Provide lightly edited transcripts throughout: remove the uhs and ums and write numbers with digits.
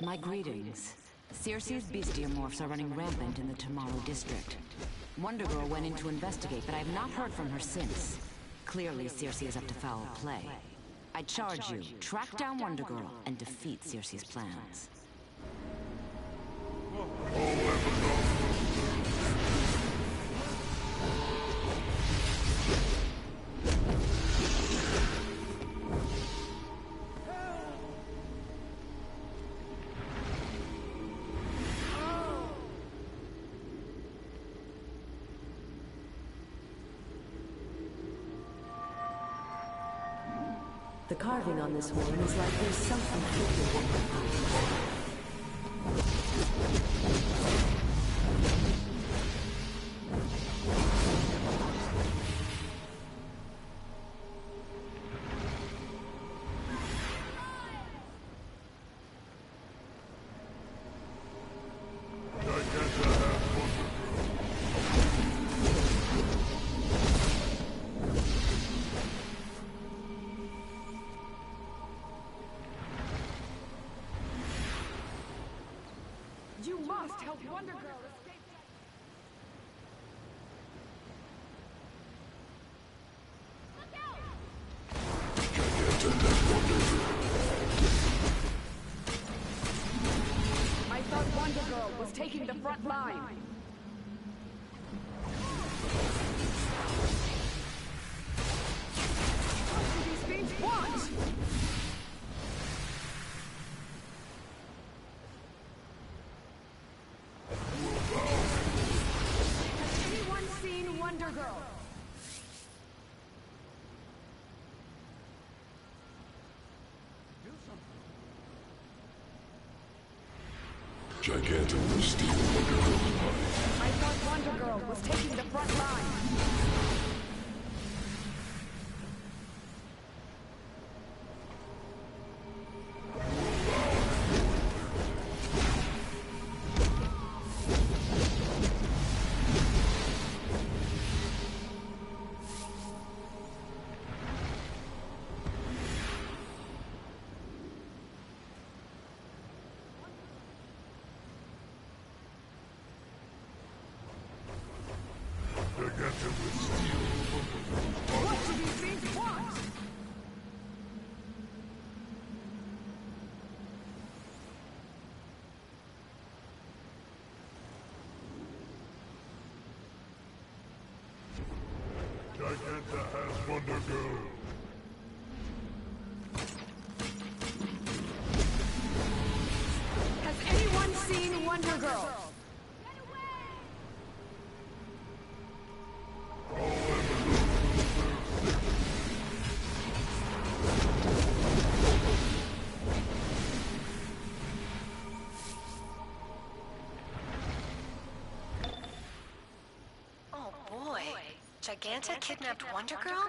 My greetings. Circe's bestiamorphs are running rampant in the Tomorrow district. Wonder Girl went in to investigate, but I have not heard from her since. Clearly, Circe is up to foul play. I charge you, track down Wonder Girl and defeat Circe's plans. The carving on this horn is like there's something hidden. You must help Wonder Girl escape. Look out! I thought Wonder Girl was taking the front line. What do these fiends want? Wonder Girl. Gigantic will steal Wonder Girl's body. I thought Wonder Girl was taking the front line. What do these things want? Giganta has Wonder Girl. Has anyone seen Wonder Girl? Giganta kidnapped Wonder Girl?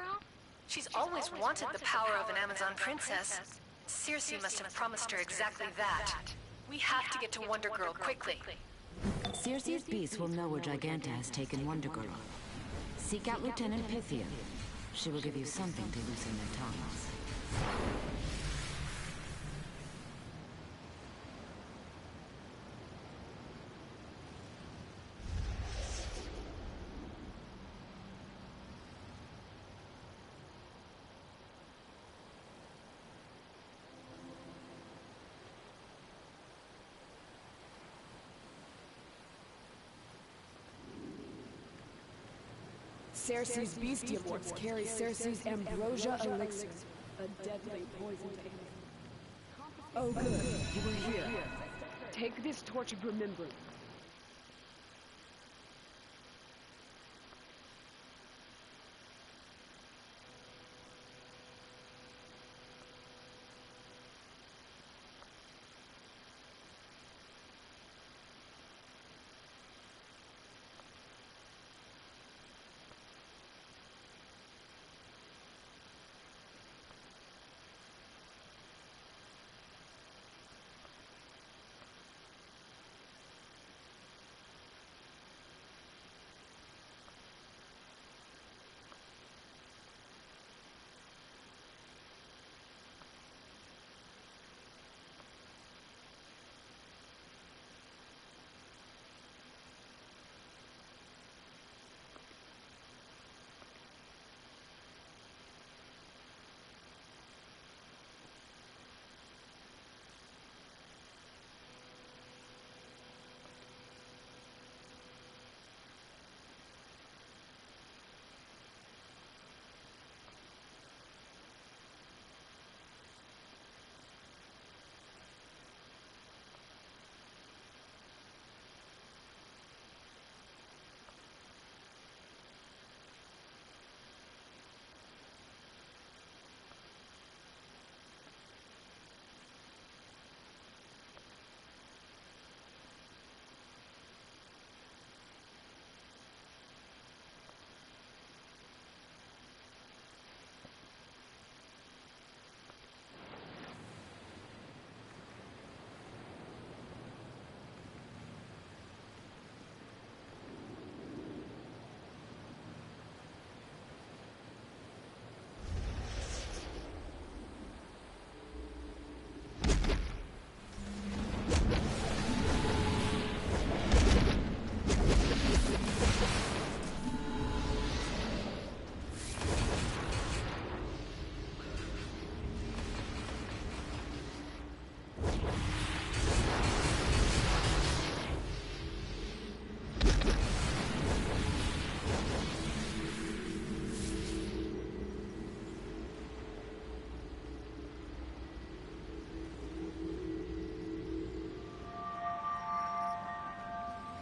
She's always wanted the power of an Amazon princess. Circe must have promised her exactly that. We have to get to Wonder Girl quickly. Circe's beasts will know where Giganta has taken Wonder Girl. Seek out Lieutenant Pythia. She will give you something to loosen their tongues. Circe's bestiamorphs carry Circe's ambrosia elixir, a deadly poison. Oh good, you were here. Take this torch of remembrance.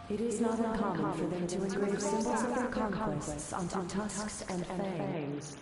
It is not uncommon for them to engrave symbols of their conquests onto tusks and fangs.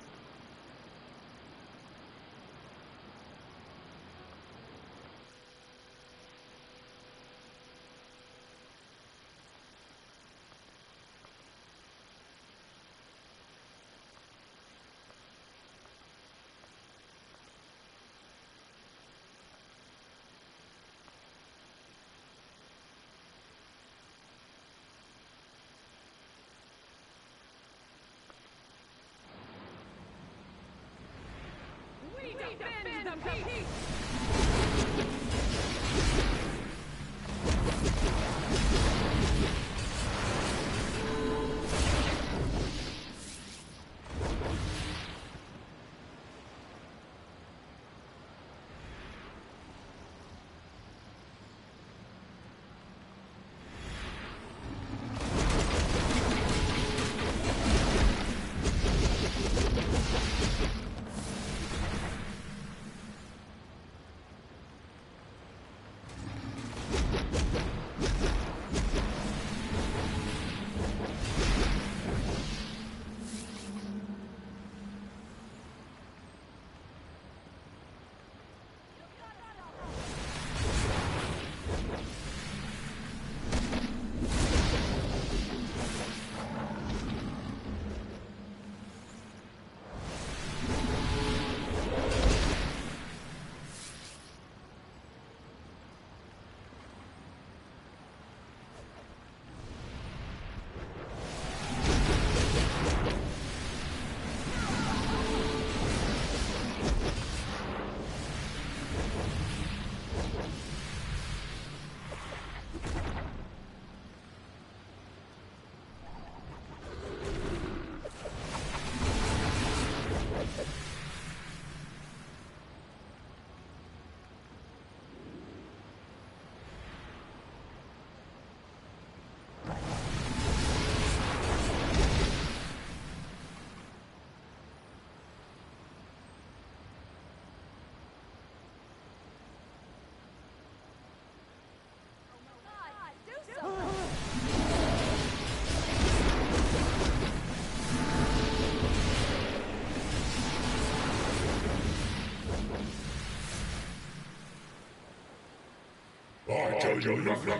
I tell you nothing.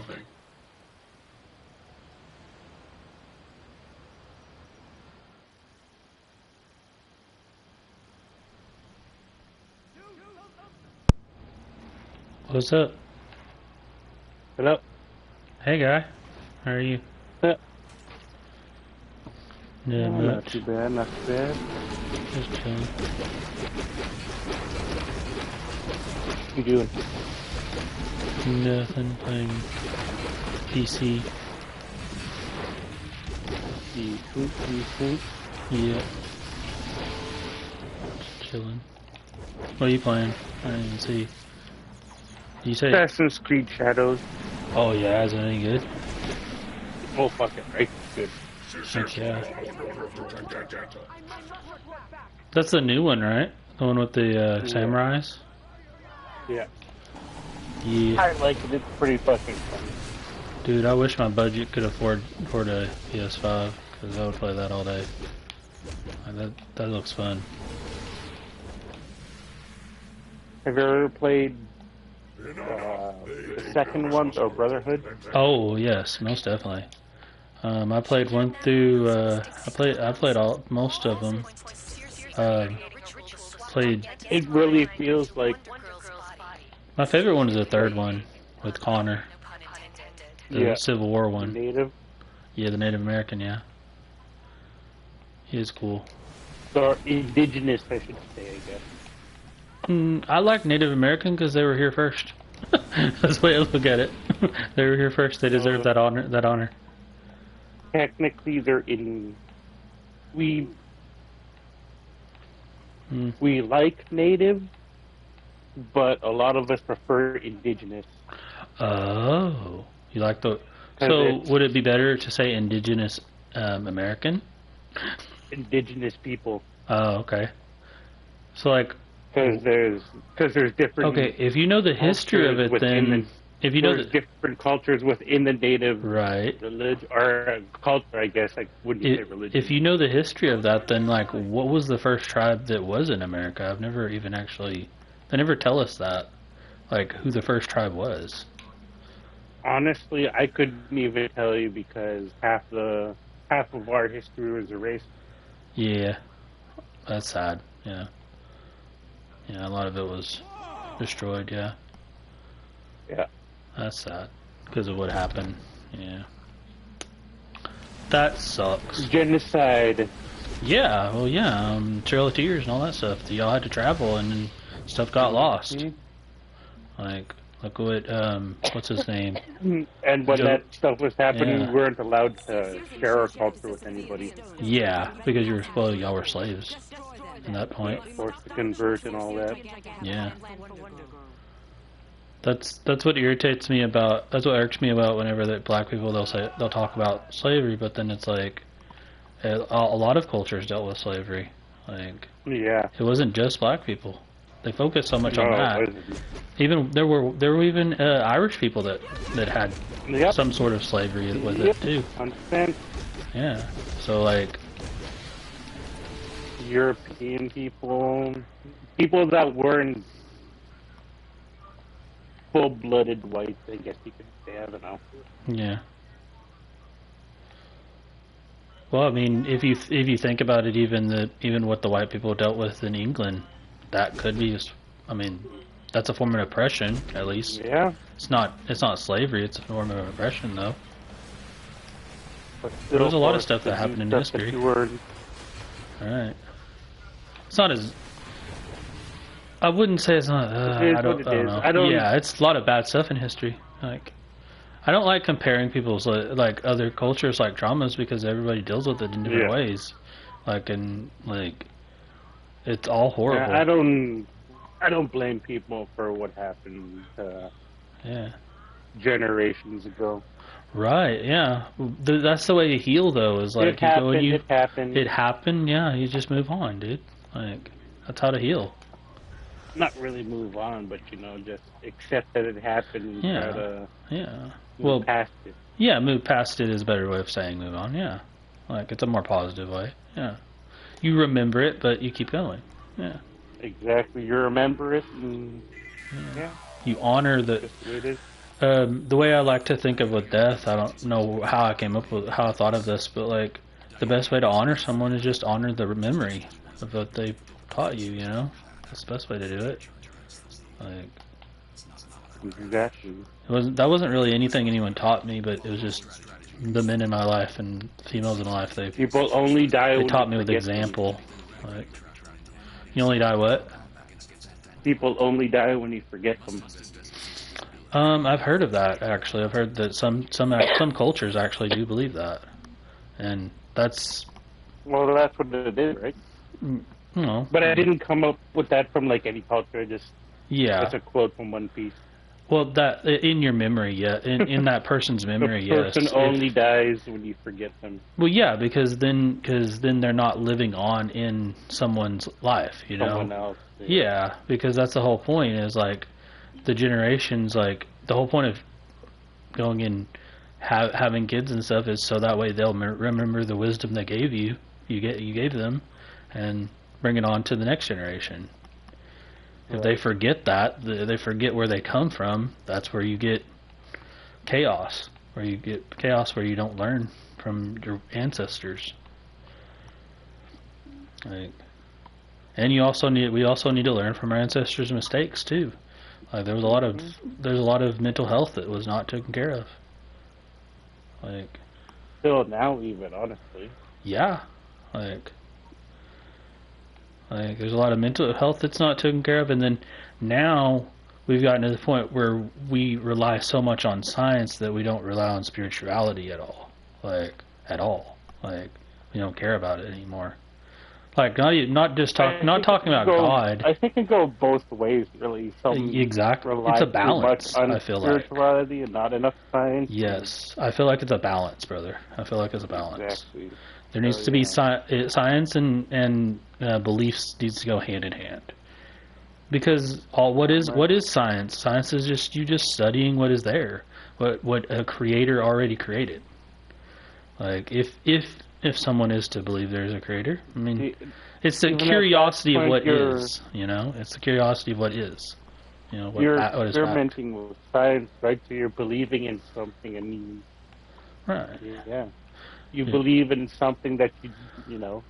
What's up? Hello? Hey guy, how are you? Yeah. Yeah, Not much. too bad, not too bad. Just chilling. What you doing? Nothing, playing PC. Decent. Yeah. Just chilling. What are you playing? I didn't even see. You say? Assassin's Creed Shadows. Oh yeah, is it any good? Oh, fucking right. Good. Heck yeah. That's the new one, right? The one with the samurais? Yeah. Yeah. I like it. It's pretty fucking fun. Dude, I wish my budget could afford a PS5, because I would play that all day. Like, that looks fun. Have you ever played the second one, or Brotherhood? Oh yes, most definitely. I played one through. I played most of them. Played. It really feels like My favorite one is the third one with Connor, the Civil War one. Native. Yeah, the Native American. Yeah, he is cool. Or indigenous, I should say, I guess. I like Native American because they were here first. That's the way I look at it. They were here first. They deserve that honor. Technically, they're in. We like native, but a lot of us prefer indigenous. Oh, you like the? So would it be better to say indigenous American? Indigenous people. Oh, okay. So like. Because there's different. Okay, if you know the history of it, then if you know there's different cultures within the native right. religion or culture, I guess. Like, wouldn't you say religion? If you know the history of that, then like, what was the first tribe that was in America? I've never even actually. They never tell us that, like, who the first tribe was. Honestly, I couldn't even tell you because half of our history was erased. Yeah, that's sad. Yeah, a lot of it was destroyed. Yeah. Yeah. That's sad because of what happened. Yeah. That sucks. Genocide. Yeah, well, yeah, Trail of Tears and all that stuff. Y'all had to travel and stuff got lost. Like what, what's his name? And when that stuff was happening, we weren't allowed to share our culture with anybody. Yeah, because y'all were slaves at that point. Forced to convert and all that. Yeah. That's what irritates me about. That's what irks me about whenever that black people they'll talk about slavery, but then it's like a lot of cultures dealt with slavery. Like it wasn't just black people. They focused so much on that. Even there were even Irish people that had some sort of slavery with it too. Yeah. So like European people that weren't full-blooded whites, I guess you could say. I don't know. Yeah. Well, I mean, if you think about it, even what the white people dealt with in England, that could be just. I mean, that's a form of oppression, at least. Yeah. It's not slavery. It's a form of oppression, though. But there was a lot of stuff that happened in history. All right. It's not as. I wouldn't say it's not. I don't know. Yeah, it's a lot of bad stuff in history. Like, I don't like comparing people's like other cultures like dramas because everybody deals with it in different ways. Like it's all horrible. Yeah, I don't blame people for what happened. Generations ago. Right. Yeah. That's the way you heal, though. Is like it happened. It happened. Yeah. You just move on, dude. Like that's how to heal. Not really move on, but just accept that it happened and try to move past it. Yeah, move past it is a better way of saying move on, yeah. Like, it's a more positive way, yeah. You remember it, but you keep going, yeah. Exactly, you remember it, and you honor the way I like to think of with death, I don't know how I thought of this, but, like, the best way to honor someone is just honor the memory of what they taught you, That's the best way to do it. Like, exactly. That wasn't really anything anyone taught me, but it was just the men in my life and females in my life. People only die. They taught me with example. Like, you only die what? People only die when you forget them. I've heard of that actually. I've heard that some cultures actually do believe that, and that's. Well, that's what it is, right? No. But I didn't come up with that from like any culture. It's a quote from One Piece. Well, that in your memory, in that person's memory, the person only dies when you forget them. Well, yeah, because then they're not living on in someone's life, Someone else. Yeah, because that's the whole point. Is like the generations, like the whole point of going and having kids and stuff is so that way they'll remember the wisdom they gave you gave them, and bring it on to the next generation. If they forget that, they forget where they come from, that's where you get chaos. Where you don't learn from your ancestors. Like, and we also need to learn from our ancestors' mistakes too. Like there's a lot of mental health that was not taken care of. Like still now, even honestly. Yeah, like there's a lot of mental health that's not taken care of, and then now we've gotten to the point where we rely so much on science that we don't rely on spirituality at all. Like we don't care about it anymore. Like not talking about God. I think it goes both ways, really. Exactly, it's a balance. I feel like spirituality and not enough science. Yes, I feel like it's a balance, brother. I feel like it's a balance. Exactly. There needs to be science and beliefs needs to go hand in hand. Because what is science? Science is just you just studying what is there, what a creator already created. Like if someone is to believe there's a creator, I mean, it's the curiosity of what is. You know, it's the curiosity of what is. You know, you're what is experimenting with science, right? So you're believing in something, and you believe in something that you know.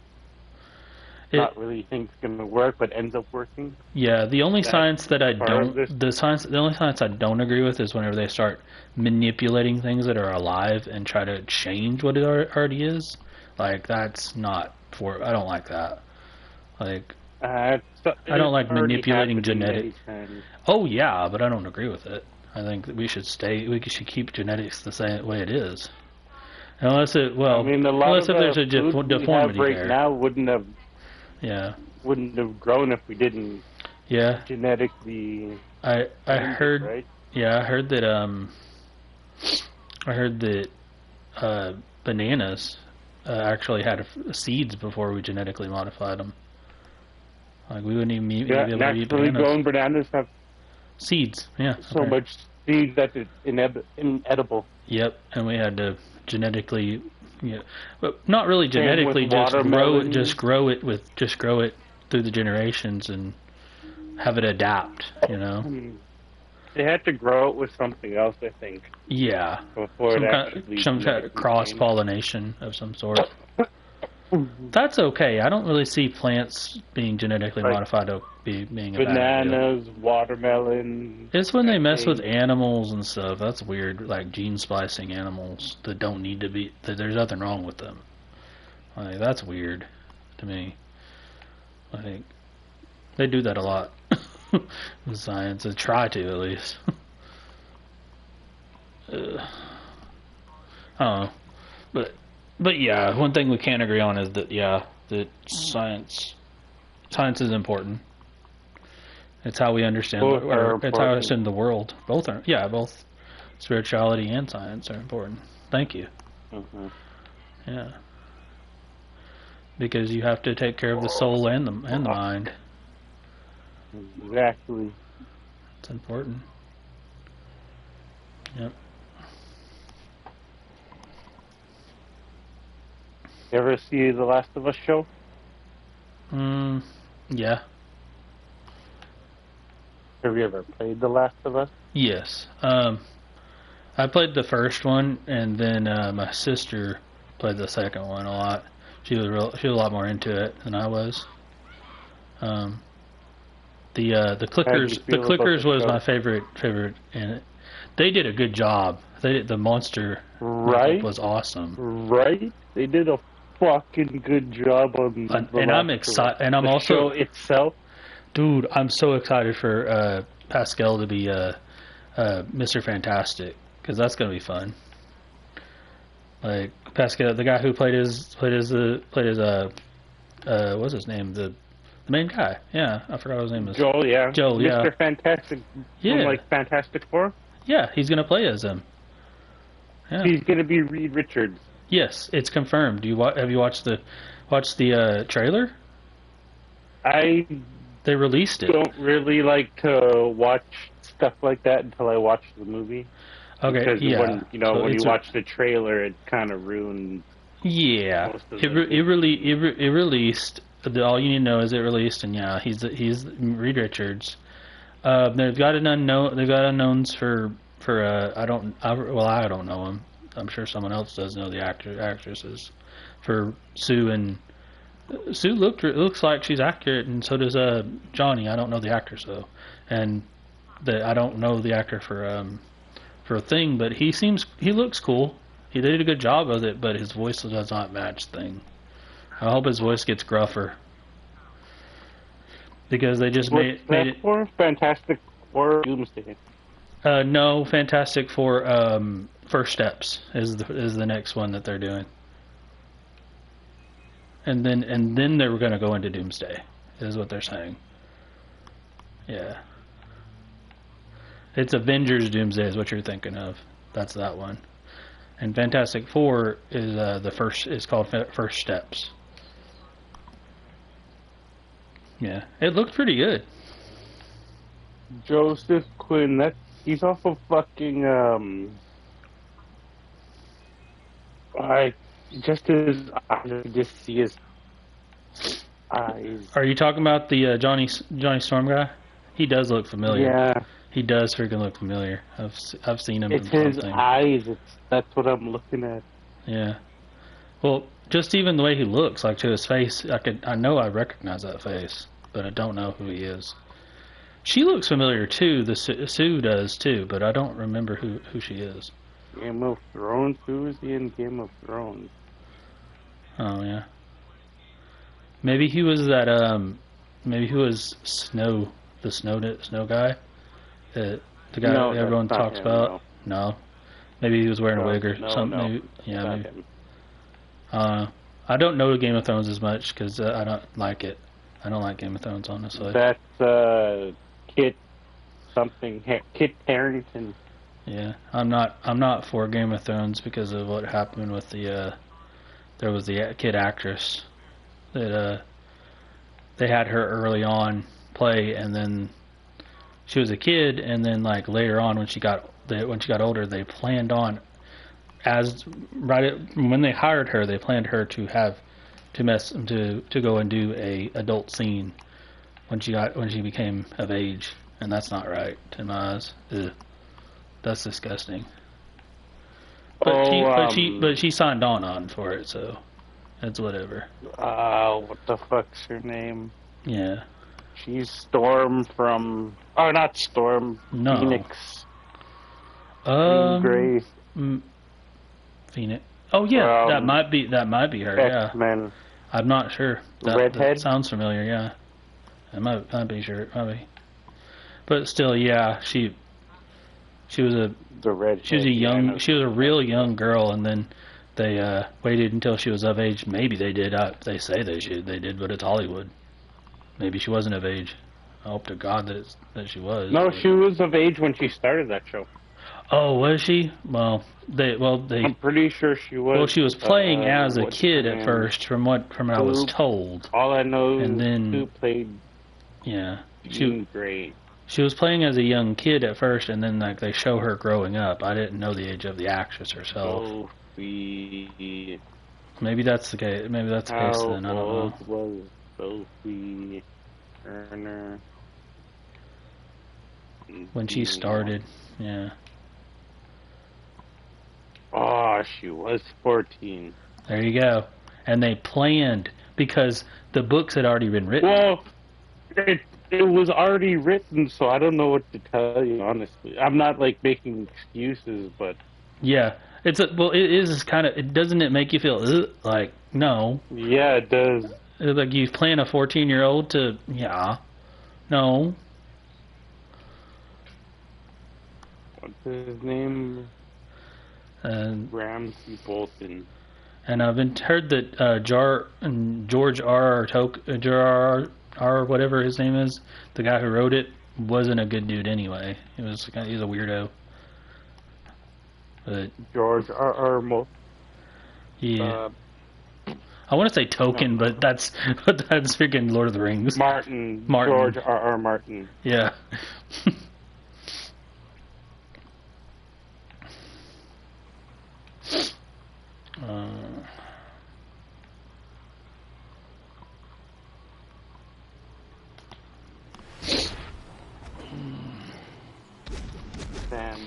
Not really think's going to work, but ends up working. Yeah, the only science that I don't agree with is whenever they start manipulating things that are alive and try to change what it already is. Like that's not I don't like that. Like I don't like manipulating genetics. Oh yeah, but I don't agree with it. I think that we should keep genetics the same way it is. Unless unless if there's a deformity right there. Now wouldn't have grown if we didn't genetically I heard it, right? I heard that bananas actually had seeds before we genetically modified them. Like we wouldn't even be able to eat bananas. Grown bananas have seeds, so much seeds that it's inedible. Yep, and we had to genetically but not really genetically, just grow it through the generations and have it adapt, you know. They had to grow it with something else, I think. Yeah. Before some kind of cross-pollination of some sort. That's okay. I don't really see plants being genetically modified to being a bananas, watermelon. It's when they mess with animals and stuff. That's weird. Like gene splicing animals that don't need to be. That there's nothing wrong with them. Like that's weird to me. Like they do that a lot in science. They try to at least. I don't know, but yeah, one thing we can't agree on is that that science is important. It's how we understand it's how we understand the world. Both spirituality and science are important. Thank you. Mm-hmm. Yeah. Because you have to take care of the soul and the mind. Exactly. It's important. Yep. You ever see the Last of Us show? Yeah. Have you ever played the Last of Us? Yes. I played the first one, and then my sister played the second one a lot. She was a lot more into it than I was. The clickers was my favorite in it. They did a good job. The monster was awesome. Right? They did a fucking good job on and I'm excited. And I'm also show itself. Dude, I'm so excited for Pascal to be Mr. Fantastic, because that's gonna be fun. Like Pascal, the guy who played his what's his name? The main guy. Yeah, I forgot what his name is. Joel, yeah. Mr. Fantastic. Yeah. From, like Fantastic Four. Yeah, he's gonna play as him. Yeah. He's gonna be Reed Richards. Yes, it's confirmed. Have you watched the trailer? They released it. Don't really like to watch stuff like that until I watch the movie. Okay, because when you watch the trailer, it kind of ruins. Yeah, it released. All you need to know is it released, and yeah, he's Reed Richards. They've got unknowns for I don't know him. I'm sure someone else does know the actresses. For Sue, and Sue looks like she's accurate, and so does Johnny. I don't know the actress though, and I don't know the actor for a Thing, but he looks cool. He did a good job of it, but his voice does not match Thing. I hope his voice gets gruffer, because they just made it. Fantastic Four Doomsday. No, Fantastic Four. First Steps is the next one that they're doing, and then they were going to go into Doomsday, is what they're saying. Yeah, it's Avengers Doomsday is what you're thinking of. That's that one, and Fantastic Four is called First Steps. Yeah, it looked pretty good. Joseph Quinn. He's off of fucking I just see his eyes. Are you talking about the Johnny Storm guy? He does look familiar. Yeah. He does freaking look familiar. I've seen him It's from his something. eyes. That's what I'm looking at. Yeah. Well, just even the way he looks, like to his face, I know I recognize that face, but I don't know who he is. She looks familiar too. Sue does too, but I don't remember who she is. Game of Thrones. Who is he in Game of Thrones? Oh yeah. Maybe he was that. Maybe he was Snow, the Snow guy. The guy No, everyone that's not talks him, about. No. Maybe he was wearing a wig or something. No, maybe, yeah. not Maybe. him. I don't know Game of Thrones as much because I don't like it. I don't like Game of Thrones, honestly. That's Kit something. Kit Harington. Yeah, I'm not for Game of Thrones because of what happened with there was the kid actress that they had her early on play, and then she was a kid, and then like later on when she got older, they planned on when they hired her, they planned her to go and do a adult scene when she became of age, and that's not right in my eyes. Ugh. That's disgusting. But she signed on for it, so it's whatever. What the fuck's her name? Yeah. She's Storm from. Oh, not Storm. No. Phoenix. Grey. Phoenix. Oh yeah, that might be her. X-Men. Yeah. I'm not sure. Redhead. That sounds familiar. Yeah. I might be sure. Maybe. But still, yeah, she was a real young girl, and then they waited until she was of age. Maybe they did. They say they did, but it's Hollywood. Maybe she wasn't of age. I hope to God that she was. No, she was of age when she started that show. Oh, was she? Well, they. I'm pretty sure she was. Well, she was playing as a kid at first, from what I was told. All I know and then who played. Yeah, great. She was playing as a young kid at first, and then like they show her growing up. I didn't know the age of the actress herself. Sophie. Maybe that's the case. Maybe that's the case. Then I don't know. Was Sophie Turner when she started? Yeah. Oh, she was 14. There you go. And they planned because the books had already been written. Well, it was already written, so I don't know what to tell you, honestly. I'm not, like, making excuses, but... Yeah. It is kind of... Doesn't it make you feel, like, no. Yeah, it does. Like, you plan a 14-year-old to... Yeah. No. What's his name? Ramsey Bolton. And I've heard that George R. whatever his name is, the guy who wrote it, wasn't a good dude anyway. He's a weirdo. But George R. Yeah. I want to say Tolkien, but that's freaking Lord of the Rings. Martin. George R. Martin. Yeah. Sam.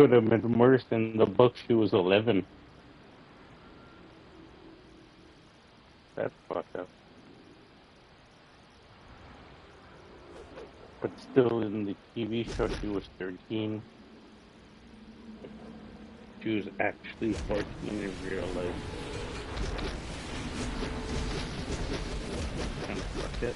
could have been worse. In the book, she was 11. That's fucked up. But still, in the TV show, she was 13. She was actually 14 in real life. Kind of fucked it.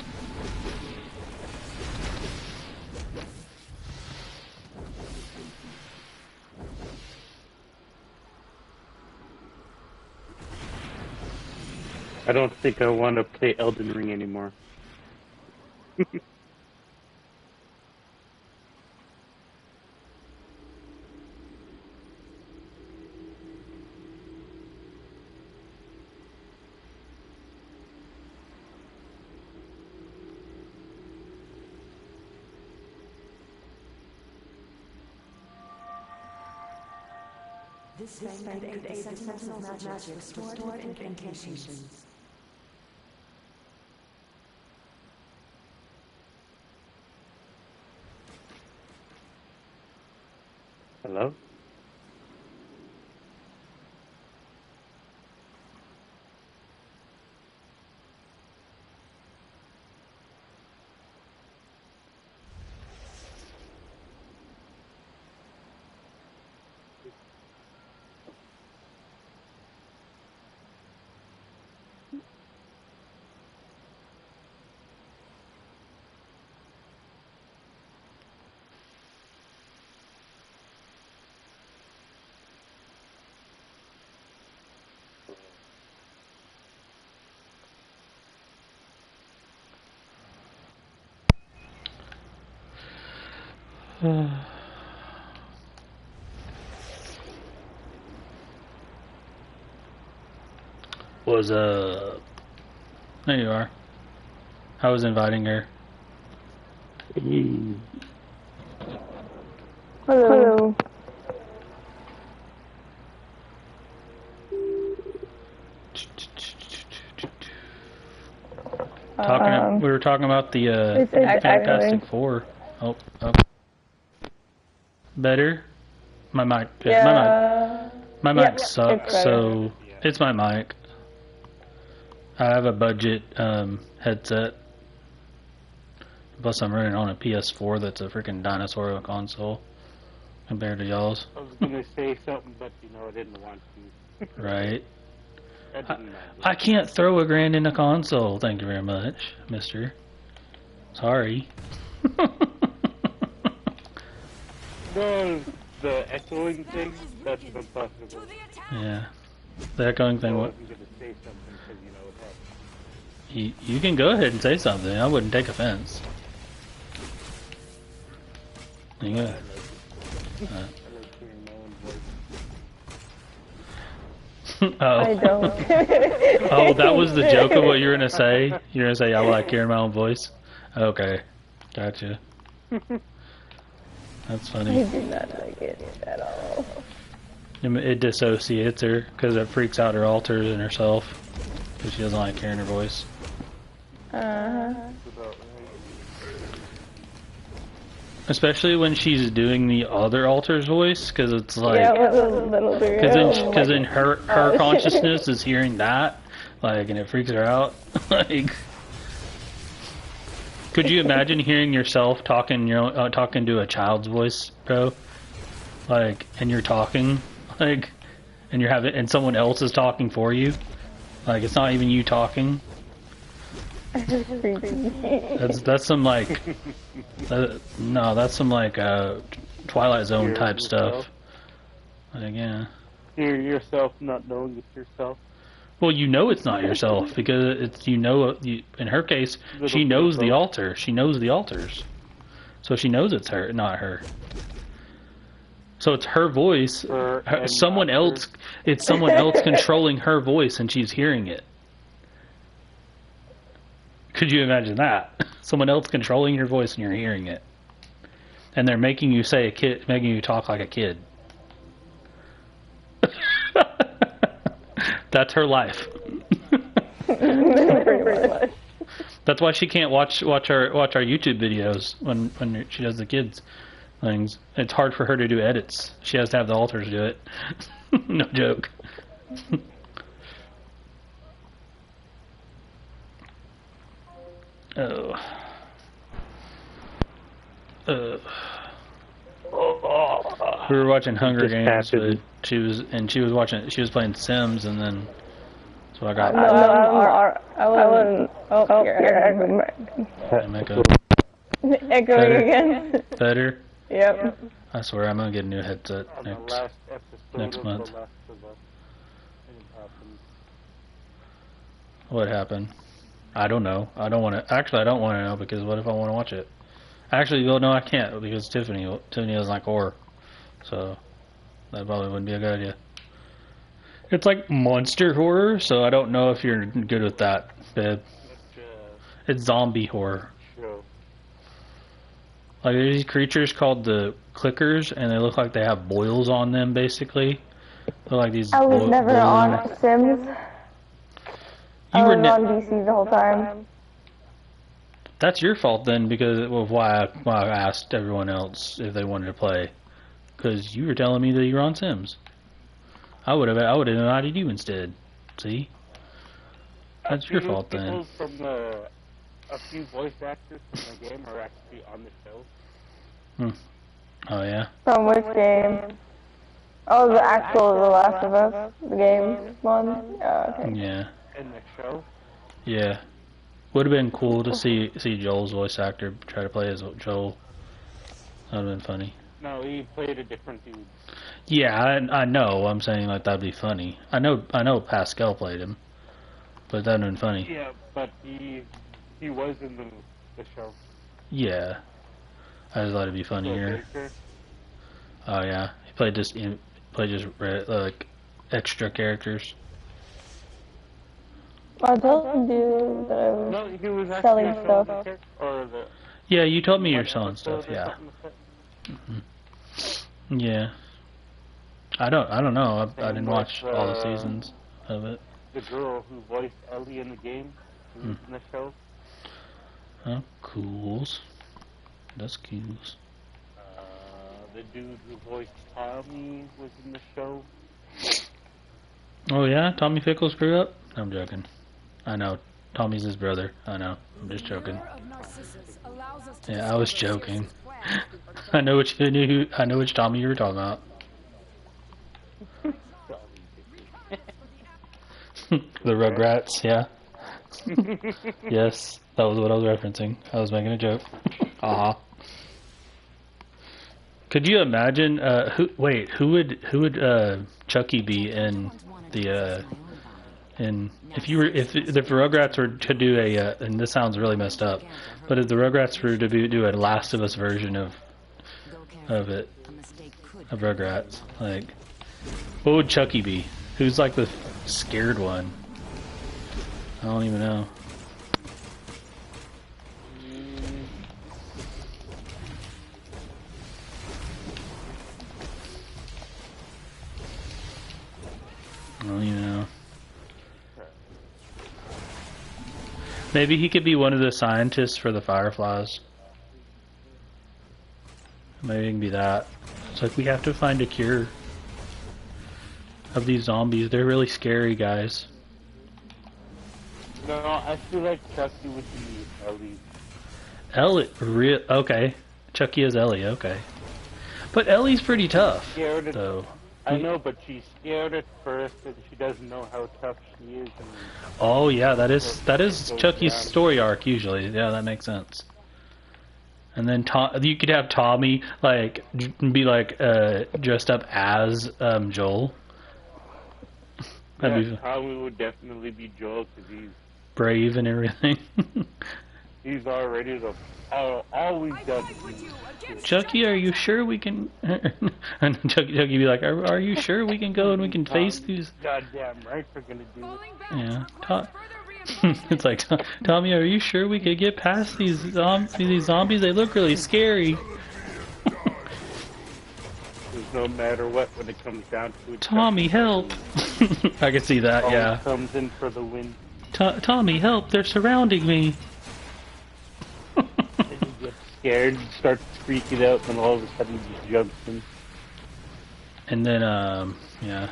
I don't think I want to play Elden Ring anymore. This may aid the sentinels of magic restored incantations. Hello? There you are. I was inviting her. Hello. We were talking about the Fantastic Four. Oh, okay. Better? My mic. Yeah. My mic sucks, so it's my mic. I have a budget headset. Plus, I'm running on a PS4 that's a freaking dinosaur of a console compared to y'all's. I was gonna say something, but I didn't want to. Right. I can't throw $1,000 in a console. Thank you very much, mister. Sorry. No, the echoing thing, that's what I'm talking about. Yeah. The echoing thing, I what? wasn't gonna say something because it happened. You can go ahead and say something. I wouldn't take offense. Yeah. I like hearing my own voice. Oh. I don't. Oh, that was the joke of what you were gonna say? You're gonna say I like hearing my own voice? Okay. Gotcha. That's funny. I do not like it at all. It dissociates her because it freaks out her alters and herself because she doesn't like hearing her voice. Especially when she's doing the other alter's voice, because it's like, because in her consciousness is hearing that, like, and it freaks her out. Like, could you imagine hearing yourself talking talking to a child's voice, bro? Like, and you're talking, like, and you're having, and someone else is talking for you. Like, it's not even you talking. That's some like no, that's some like Twilight Zone type stuff. Like, yeah. Hear yourself not knowing it's yourself. Well, you know it's not yourself because it's in her case she knows the altar. She knows the altars, so she knows it's her, not her. So it's her voice. Someone else. It's someone else controlling her voice, and she's hearing it. Could you imagine that? Someone else controlling your voice and you're hearing it. And they're making you say making you talk like a kid. That's her life. That's why she can't watch our YouTube videos when she does the kids. things. It's hard for her to do edits. She has to have the alters do it. No joke. Oh. We were watching Hunger Games, but she was playing Sims, and then so I got. No, I wasn't. Oh, you're echoing again. Better. Yep. I swear I'm gonna get a new headset next month. What happened? I don't know. I don't want to. Actually, I don't want to know because what if I want to watch it? Actually, well, no, I can't because Tiffany doesn't like horror, so that probably wouldn't be a good idea. It's like monster horror, so I don't know if you're good with that, babe. It's zombie horror. Like there's these creatures called the clickers, and they look like they have boils on them. Basically, they're like these. I was never on Sims. I was on DC the whole time. That's your fault then, because of why I asked everyone else if they wanted to play, because you were telling me that you were on Sims. I would have invited you instead. See, that's your fault then. From a few voice actors from the game are actually on the show. Oh yeah. From which game? Oh, the actual The Last of Us, the game one. Oh, okay. Yeah. In the show. Yeah. Would have been cool to see Joel's voice actor try to play as Joel. That would have been funny. No, he played a different dude. Yeah, I know. I'm saying like that'd be funny. I know Pascal played him, but that'd have been funny. Yeah, but he was in the show. Yeah, I just thought it'd be funnier. Oh yeah, he played just like extra characters. I told you that I was selling stuff. Yeah, you told me you're selling stuff. Yeah. Yeah. I don't know. I didn't watch all the seasons of it. The girl who voiced Ellie in the game, who's in the show. Oh, cools. That's cools. The dude who voiced Tommy was in the show. Oh yeah, Tommy Pickles grew up? I'm joking. I know. Tommy's his brother. I know. I'm just joking. Yeah, I was joking. I know which Tommy you were talking about. The Rugrats, yeah. Yes, that was what I was referencing. I was making a joke. Could you imagine? Who would Chucky be in the? If the Rugrats were to do and this sounds really messed up, but if the Rugrats were to do a Last of Us version of Rugrats, like, what would Chucky be? Who's like the scared one? I don't even know. I don't even know. Maybe he could be one of the scientists for the Fireflies. Maybe he can be that. It's like we have to find a cure of these zombies. They're really scary, guys. No, I feel like Chucky would be Ellie. Okay. Chucky is Ellie, okay. But Ellie's pretty tough. Scared though. I know, but she's scared at first, and she doesn't know how tough she is. Oh yeah, that is Chucky's story arc usually. Yeah, that makes sense. And then you could have Tommy like be like dressed up as Joel. Tommy would definitely be Joel because he's brave and everything. He's already always done. Chucky, are you sure we can? And Chucky be like, "Are you sure we can go and we can face these?" Goddamn right, we're gonna do it. Yeah. It's like, Tommy, are you sure we could get past these zombies? They look really scary. No matter what, when it comes down to it. Tommy, help! I can see that. Yeah. Comes in for the win. Tommy, help! They're surrounding me. And he gets scared, starts freaking out, and then all of a sudden he jumps in. And then, yeah.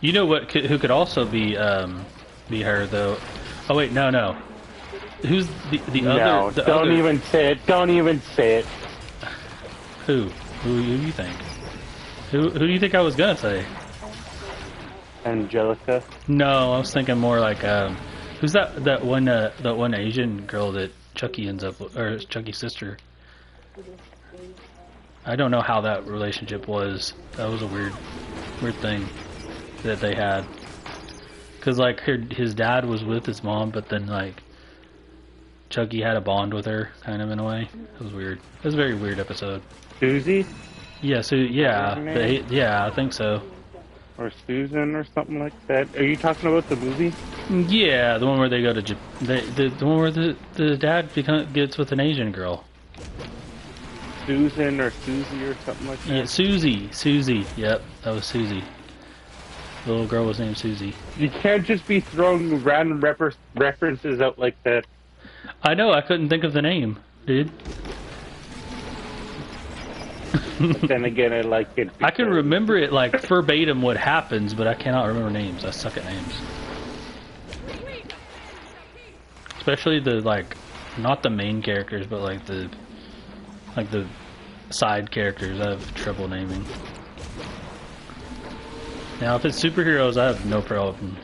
You know what? Who could also be her though? Oh wait, no. Who's the No, other? The don't other... even say it. Don't even say it. Who? Who do you think? Who do you think I was gonna say? Angelica. No, I was thinking more like who's that one Asian girl that Chucky ends up with, or Chucky's sister? I don't know how that relationship was. That was a weird thing that they had. Cause like his dad was with his mom, but then like Chucky had a bond with her, kind of in a way. It was weird. It was a very weird episode. Susie? Yeah, yeah, I think so. Or Susan or something like that. Are you talking about the movie? Yeah, the one where they go to the one where the dad gets with an Asian girl. Susan or Susie or something like that? Yeah, Susie. Yep, that was Susie. The little girl was named Susie. You can't just be throwing random references out like that. I know, I couldn't think of the name, dude. But then again, I like it. I can remember it like verbatim what happens, but I cannot remember names. I suck at names. Especially the like, not the main characters, but like the side characters. I have trouble naming. Now, if it's superheroes, I have no problem.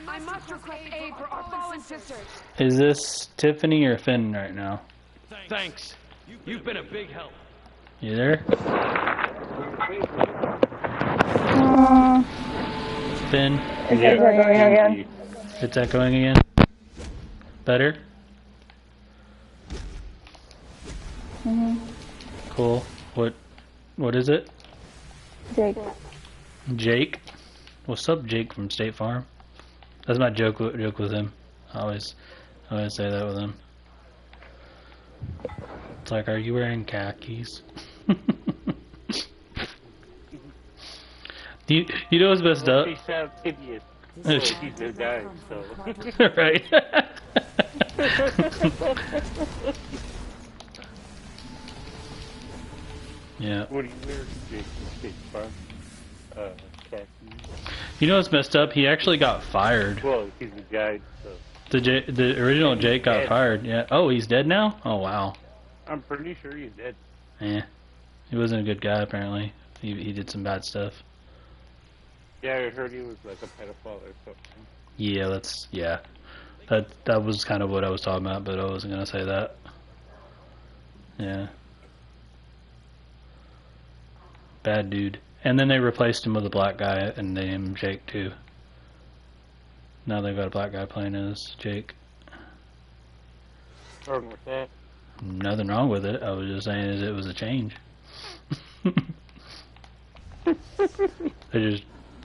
I must request aid for our fallen sisters. Is this Tiffany or Finn right now? Thanks. You've been a big help. You there? Finn? Is it going again? It's echoing again? Better? Cool. What is it? Jake. Jake? What's up, Jake from State Farm? That's my joke with him. I always say that with him. It's like, are you wearing khakis? You know what's messed up? He sounds hideous. He's a guy, so. Right. Yeah. What do you wear, Jake? State Farm? Khakis. You know what's messed up? He actually got fired. Well, he's a guy, so. The original Jake got dead. fired. Yeah. Oh, he's dead now? Oh, wow. I'm pretty sure he's dead. Yeah. He wasn't a good guy, apparently. He did some bad stuff. Yeah, I heard he was like a pedophile or something. Yeah, that was kind of what I was talking about, but I wasn't gonna say that. Yeah. Bad dude. And then they replaced him with a black guy, and they named him Jake too. Now they've got a black guy playing as Jake. What's wrong with that? Nothing wrong with it. I was just saying it was a change.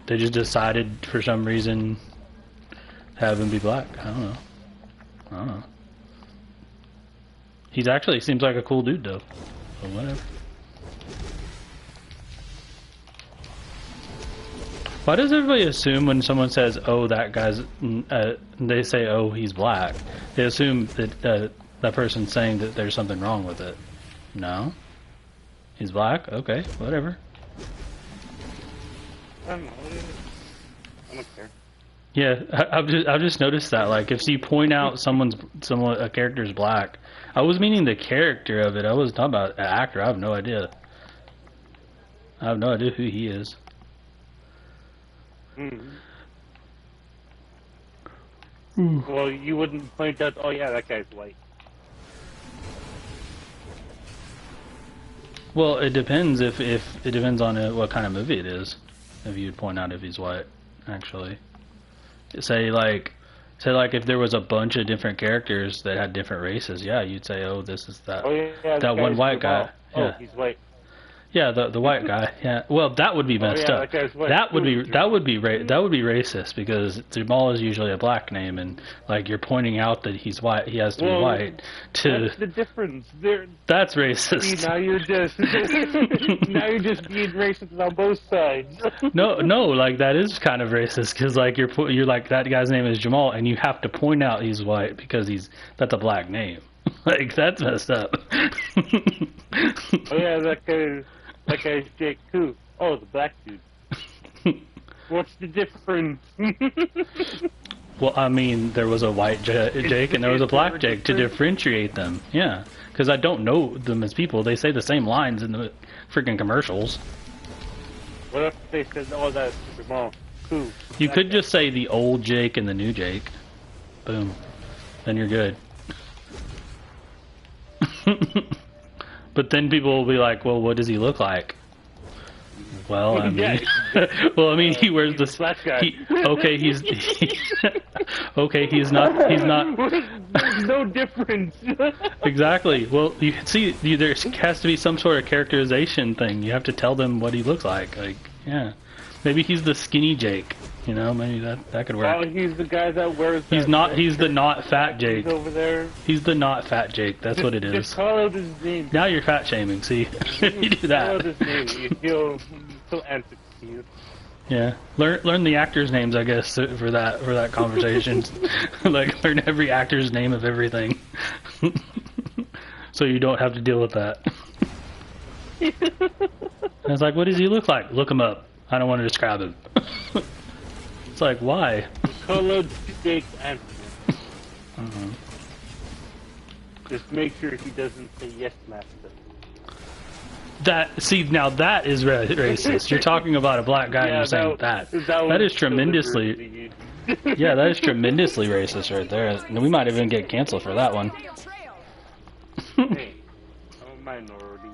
They just decided for some reason to have him be black. I don't know. He's actually seems like a cool dude though. So whatever. Why does everybody assume when someone says, "Oh, that guy's," they say, "Oh, he's black"? They assume that that person's saying that there's something wrong with it. No, he's black. Okay, whatever. I don't know. I don't care. Yeah, I've just noticed that. Like, if you point out a character's black, I was meaning the character of it. I wasn't talking about an actor. I have no idea. I have no idea who he is. Well, you wouldn't point out, oh yeah, that guy's white. Well, it depends if it depends on what kind of movie it is. If you'd point out if he's white, actually. Say like if there was a bunch of different characters that had different races, yeah, you'd say, oh, this is that Oh yeah, that one white guy. Oh, Yeah. he's white. Yeah, the white guy. Yeah. Well, that would be messed up. That would be racist because Jamal is usually a black name, and like you're pointing out that he's white. He has to be white. What's the difference? That's racist. See, now you're just being racist on both sides. No, like that is kind of racist because like you're like that guy's name is Jamal, and you have to point out he's white because that's a black name. Like that's messed up. Oh yeah, that guy's Jake too. Oh, the black dude. What's the difference? Well, I mean, there was a white Jake and there was a black Jake to differentiate them. Yeah, because I don't know them as people. They say the same lines in the freaking commercials. What if they said, "Oh, that's Jamal"? Who? You could just say the old Jake and the new Jake. Boom. Then you're good. But then people will be like, well, what does he look like? Well, I mean, he wears the black guy. He's not. There's no difference. Exactly. Well, you see, there has to be some sort of characterization thing. You have to tell them what he looks like. Like, yeah, maybe he's the skinny Jake. You know, maybe that could work. Oh, he's the guy that wears. He's the not fat Jake. He's over there. He's the not fat Jake. That's what it is. Just call out his name. Now you're fat shaming. See, you do that. Call out his name. He'll answer to you. Yeah, learn the actors' names, I guess, for that conversation. Like learn every actor's name of everything, so you don't have to deal with that. And it's like, what does he look like? Look him up. I don't want to describe him. It's like, why? Colored Jake answer. Just make sure he doesn't say yes, master. Now that is racist. You're talking about a black guy and you're saying that. That is tremendously... Yeah, that is tremendously racist right there. We might even get canceled for that one. Hey, I'm a minority.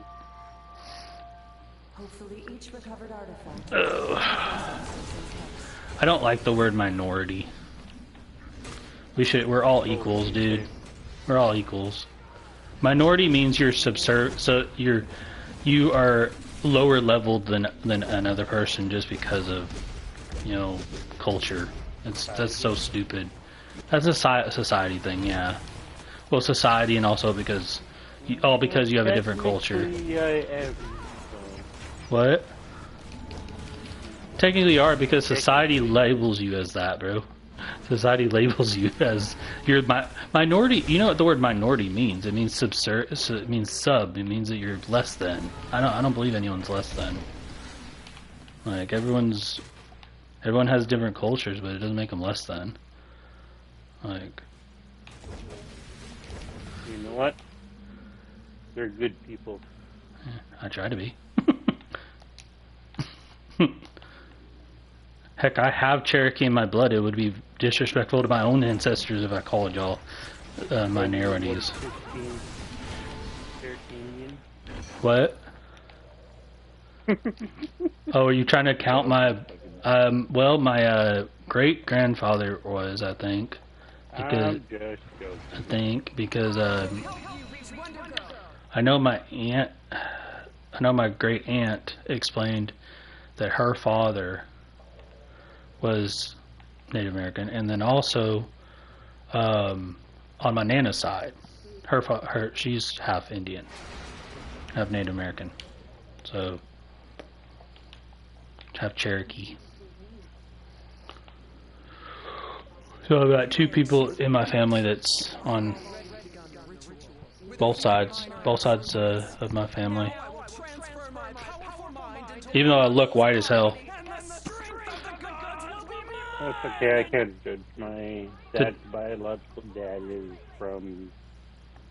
Hopefully each recovered artifact. I don't like the word minority. We're all equals, dude. We're all equals. Minority means you're so you are lower leveled than another person just because of, culture. That's so stupid. That's a society thing, yeah. Well, society and also because you have a different culture. What? Technically you are because society labels you as that, bro. Society labels you as you're minority. You know what the word minority means? It means it means sub. It means that you're less than. I don't believe anyone's less than. Like everyone has different cultures, but it doesn't make them less than. Like, you know what? They're good people. Yeah, I try to be. Heck, I have Cherokee in my blood. It would be disrespectful to my own ancestors if I called y'all minorities. What? Oh, are you trying to count my... well, my great-grandfather was, I think. Because, I know my great-aunt explained that her father was Native American, and then also on my Nana's side, she's half Indian, half Native American, so half Cherokee. So I've got two people in my family that's on both sides of my family. Even though I look white as hell. That's okay, I can't judge. My dad's biological dad is from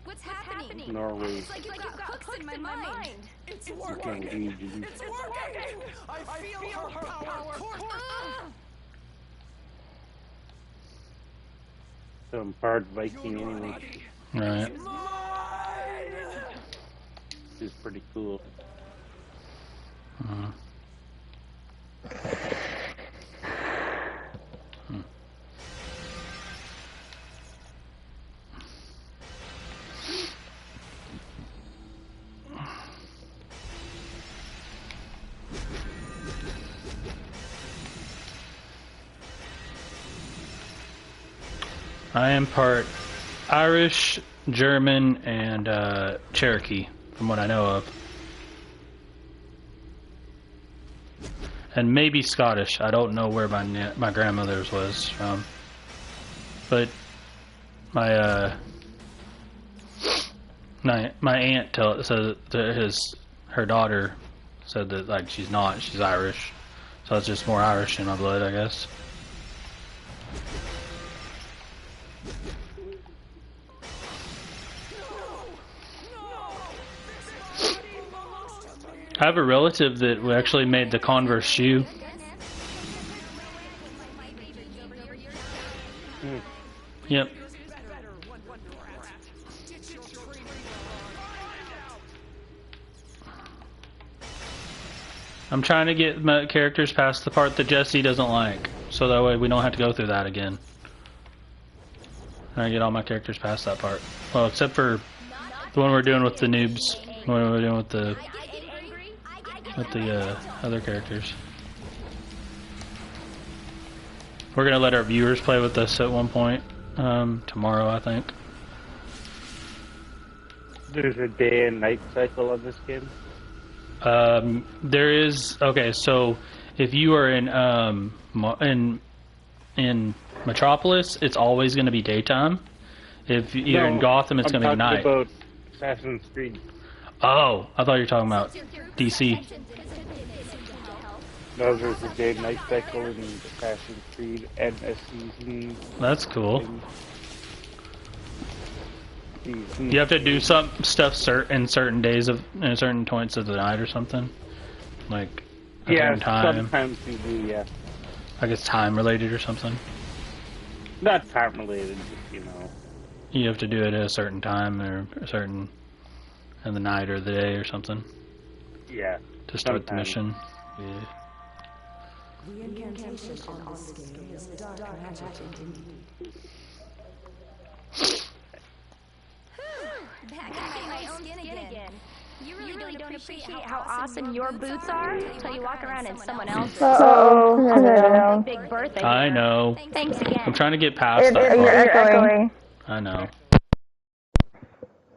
What's happening? Norway. It's like you've got hooks in my mind. It's working. It's working. I feel her power. Some part Viking anyway. Right. It's pretty cool. I am part Irish, German, and Cherokee, from what I know of. And maybe Scottish. I don't know where my grandmother's was from. But my aunt said that her daughter said that like she's Irish. So it's just more Irish in my blood, I guess. I have a relative that actually made the Converse shoe. Yep. I'm trying to get my characters past the part that Jesse doesn't like, so that way we don't have to go through that again. I get all my characters past that part. Well, except for the one we're doing with the noobs. The one we're doing with the other characters. We're gonna let our viewers play with us at one point tomorrow, I think. There's a day and night cycle on this game. There is. Okay, so if you are in Metropolis, it's always going to be daytime. If you're in Gotham, it's going to be night. I'm talking about Assassin's Creed. Oh, I thought you were talking about DC. No, there's a day and night cycle in Assassin's Creed and a season. That's cool. You have to do some stuff in certain days in certain points of the night or something, like yeah, time. Sometimes you do, yeah. I guess time related or something. Not time related, just, you know. You have to do it at a certain time or a certain in the night or the day or something. Yeah. To start the mission. Yeah. The incantation on this game is Dark Magic indeed. Back in my own skin again. You really don't appreciate how awesome your boots are until you walk around in someone else's. Uh-oh. Big birthday. I know. Thanks again. I'm trying to get past that You're part. echoing. I know.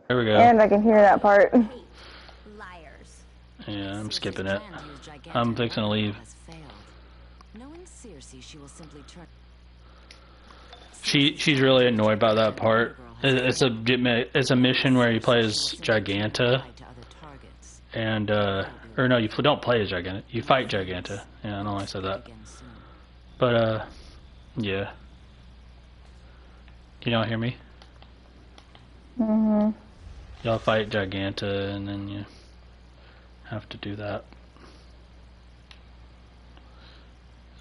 There we go. And I can hear that part. Liars. Yeah, I'm skipping it. I'm fixing to leave. She's really annoyed by that part. It's a mission where you play as Giganta, and or no, you don't play as Giganta. You fight Giganta. Yeah, I know I said that. But yeah. Can y'all hear me? Mhm. Y'all fight Giganta, and then you have to do that.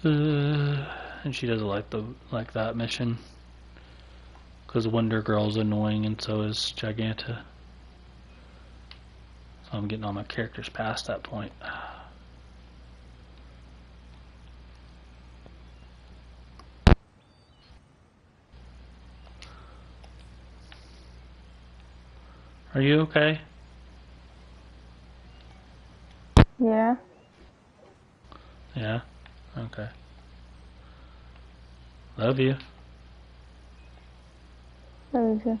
And she doesn't like that mission. Because Wonder Girl's annoying and so is Giganta. So I'm getting all my characters past that point. Are you okay? Yeah. Yeah? Okay. Love you. Love you.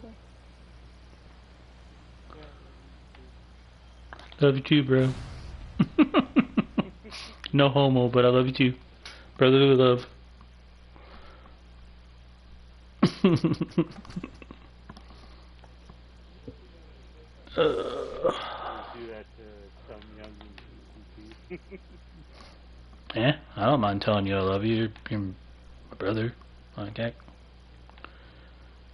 Love you too, bro. No homo, but I love you too. Brotherly love. Do that to some young Yeah, I don't mind telling you I love you. You're my brother. Okay.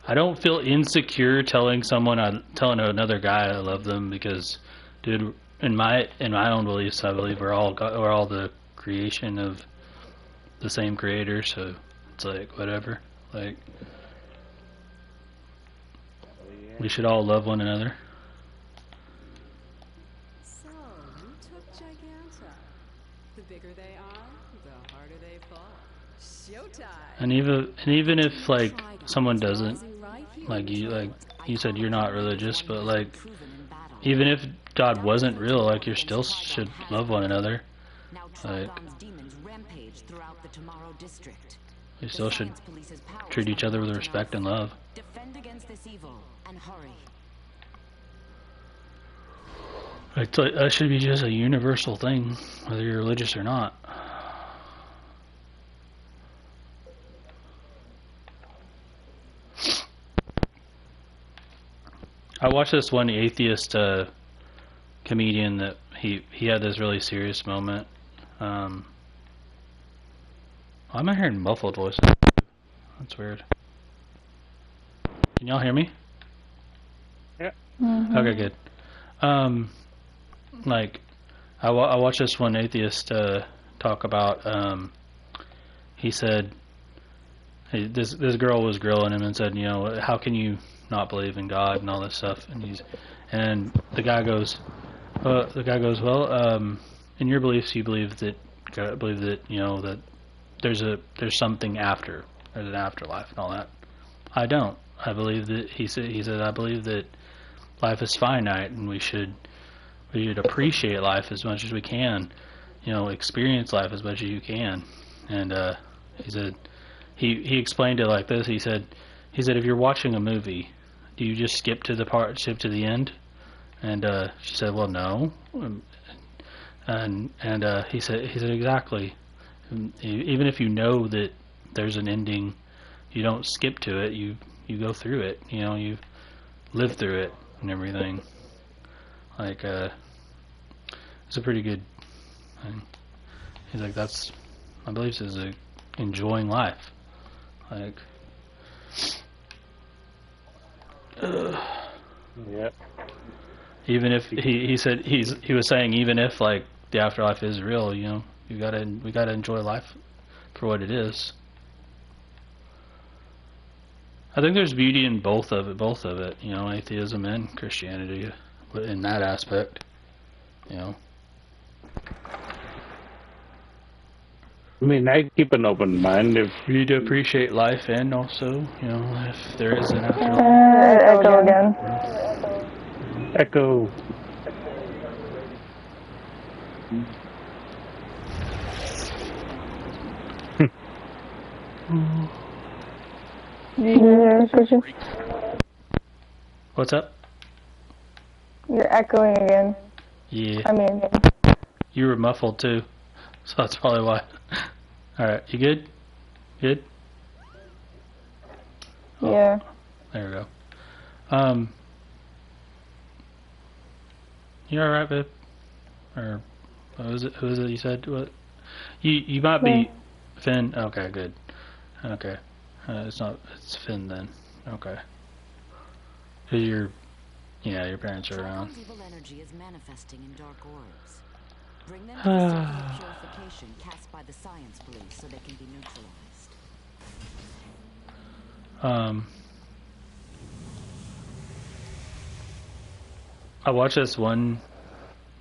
I don't feel insecure telling another guy I love them because, dude, in my own beliefs, I believe we're all the creation of the same creator. So it's like whatever. Like we should all love one another. So you took Giganta. The bigger they are, the harder they fall. Showtime. And even if like someone doesn't like you said you're not religious, but like even if God wasn't real, like you still should love one another. Like demons rampage throughout the Tomorrow district. We still should treat each other with respect and love. Defend against this evil and hurry. That should be just a universal thing, whether you're religious or not. I watched this one atheist comedian that he had this really serious moment. Why am I hearing muffled voices? That's weird. Can y'all hear me? Yeah. Mm-hmm. Okay, good. Like, I watched this one atheist talk about. He said, this girl was grilling him and said, you know, how can you not believe in God and all this stuff? And the guy goes, well, in your beliefs, you believe that you know that there's something after, there's an afterlife and all that. I don't. I believe that he said I believe that life is finite and we should appreciate life as much as we can, you know, experience life as much as you can. And he said he explained it like this. He said if you're watching a movie, do you just skip to the end? And she said, well, no. And he said exactly. Even if you know that there's an ending, you don't skip to it. You go through it. You know, you live through it and everything. Like, it's a pretty good thing. He's like, that's my beliefs is enjoying life. Like, yeah. Even if he said he was saying even if like the afterlife is real, you know, we gotta enjoy life for what it is. I think there's beauty in both of it, you know, atheism and Christianity, in that aspect, you know. I mean, I keep an open mind if you need to appreciate life, and also, you know, if there is an afterlife. Echo again. Echo. Do you hear Christian? What's up? You're echoing again. Yeah. I mean, you were muffled too, so that's probably why. All right, you good? Good. Yeah. There we go. You all right, babe? Or what was it? Who was it? You said what? You might be Finn. Okay, good. Okay, it's not. It's Finn then. Okay. 'Cause your parents are around. Evil energy is manifesting in dark orbs. Bring them to the circle of purification cast by the science police so they can be neutralized. I watched this one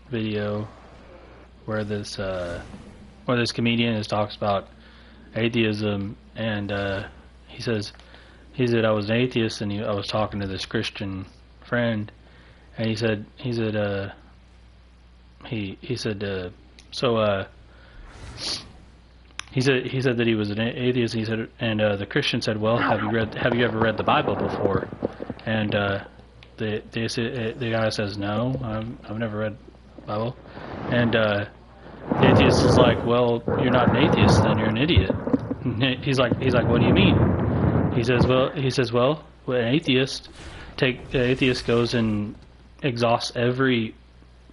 video where this comedian talks about atheism, and he said I was an atheist, and I was talking to this Christian friend, and he said that he was an atheist. And he said, and the Christian said, well, have you ever read the Bible before? And the guy says, no, I've never read the Bible. And the atheist is like, well, you're not an atheist, then you're an idiot. And he's like, what do you mean? He says, well, an atheist goes and exhausts every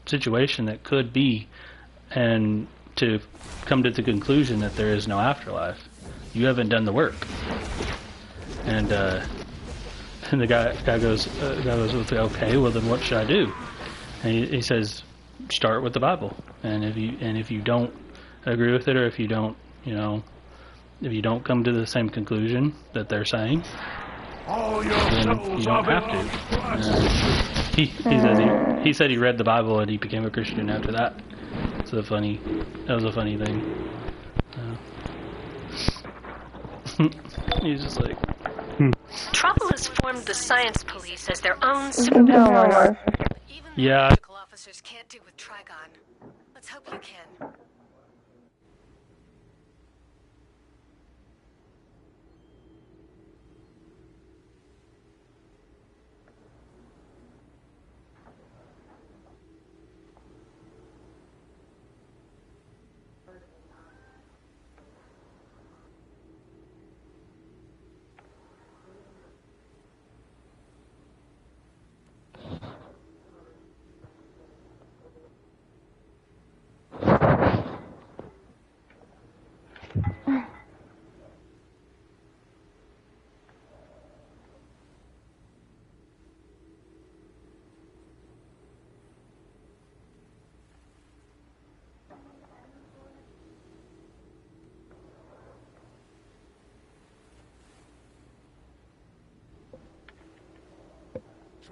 situation that could be, and to come to the conclusion that there is no afterlife. You haven't done the work. And the guy goes, okay, well then what should I do? And he says, start with the Bible. And if you don't agree with it, or if you don't come to the same conclusion that they're saying, then you don't have to. He said he read the Bible and he became a Christian after that. That was a funny thing. He's just like... Trouble has formed the science police as their own superpower. Even medical officers can't do with Trigon. Let's hope you can.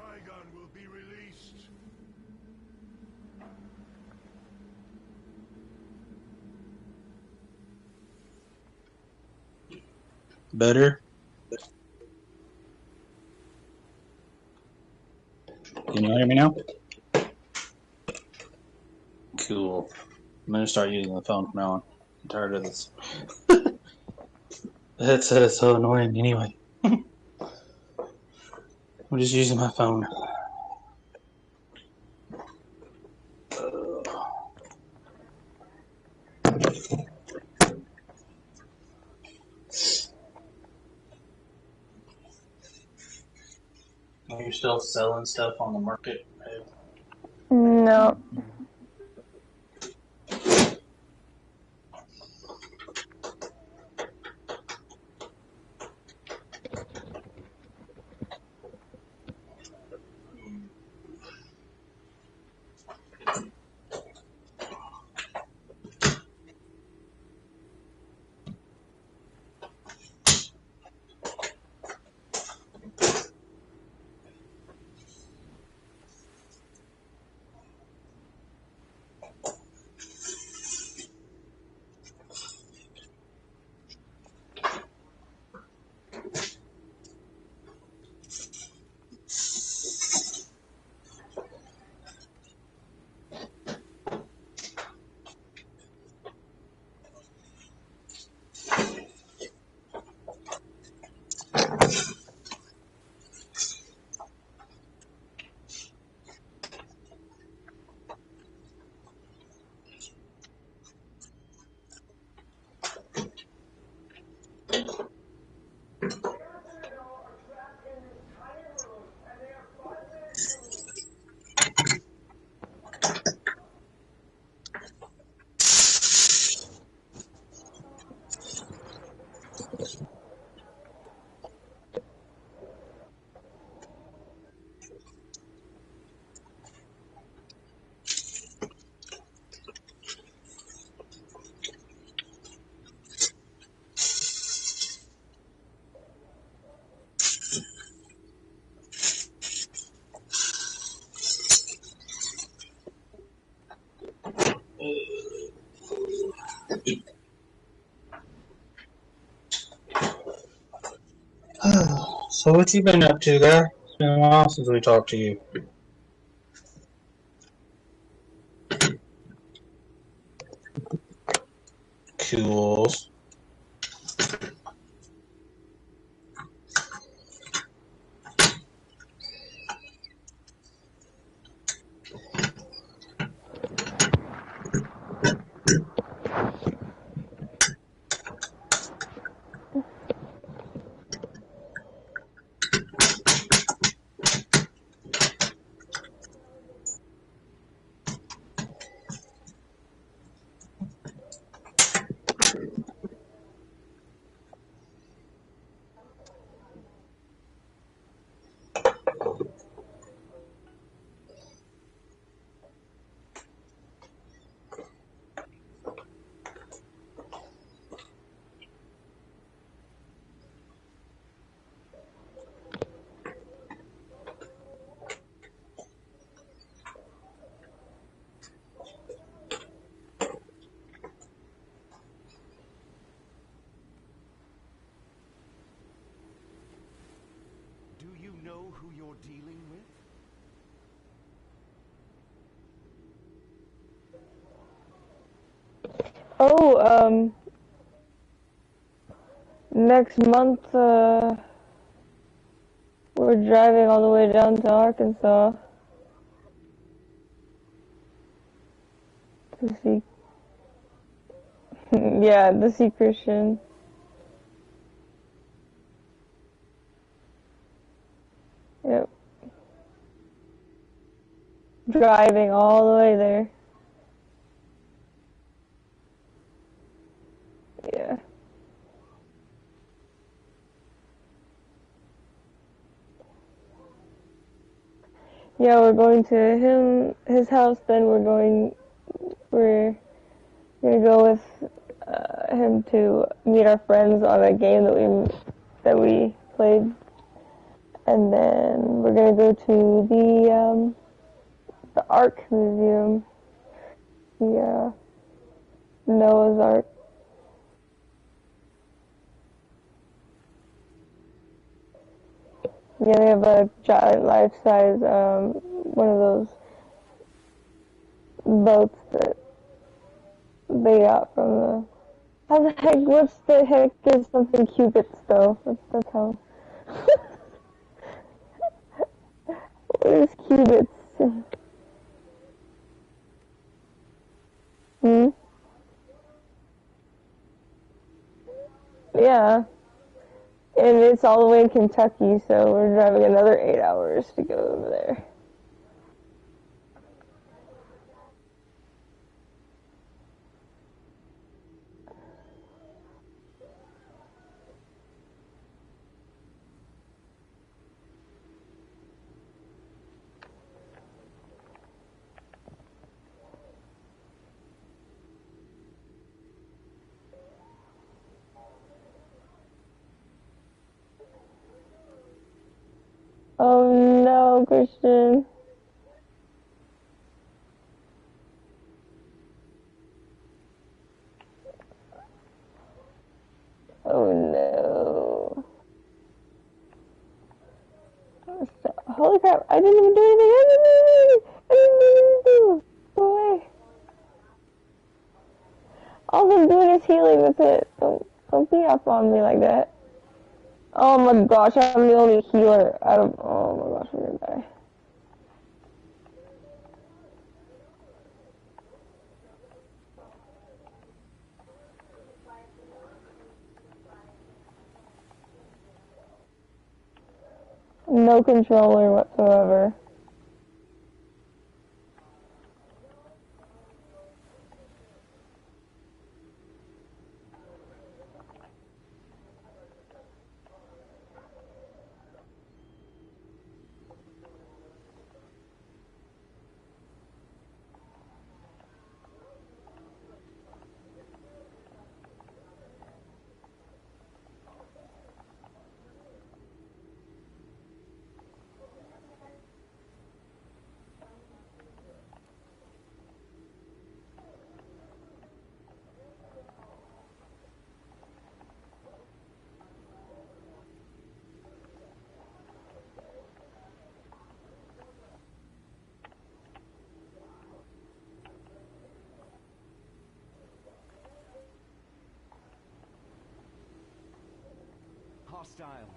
Trigon will be released. Better? Can you hear me now? Cool. I'm gonna start using the phone from now on. I'm tired of this. It's so annoying anyway. I'm just using my phone. Are you still selling stuff on the market? No. So what you been up to, guy? It's been a while since we talked to you. Cool. Do you know who you're dealing with? Oh, next month, we're driving all the way down to Arkansas to see, yeah, to see Christian. Yep. Driving all the way there. Yeah. Yeah, we're going to his house, then we're gonna go with him to meet our friends on a game that we played, And then we're gonna go to the Ark Museum. The Noah's Ark. Yeah, they have a giant life-size one of those boats that they got from the. How the heck? What's the heck is something cubits though? That's how. What is cubits? Hmm. Yeah. And it's all the way in Kentucky, so we're driving another 8 hours to go over there. Oh no, Christian. Oh no. Holy crap, I didn't even do anything. I didn't even do. Go away. All I'm doing is healing, that's it. Don't be up on me like that. Oh my gosh, I'm the only healer out of. Oh my gosh, I'm gonna die. No controller whatsoever. Hostile.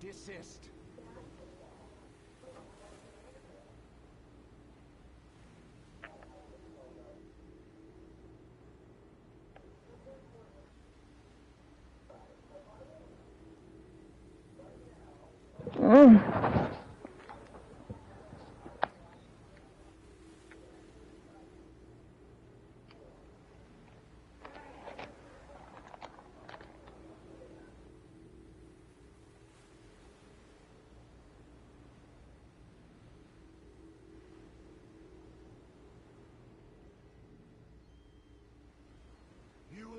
Desist.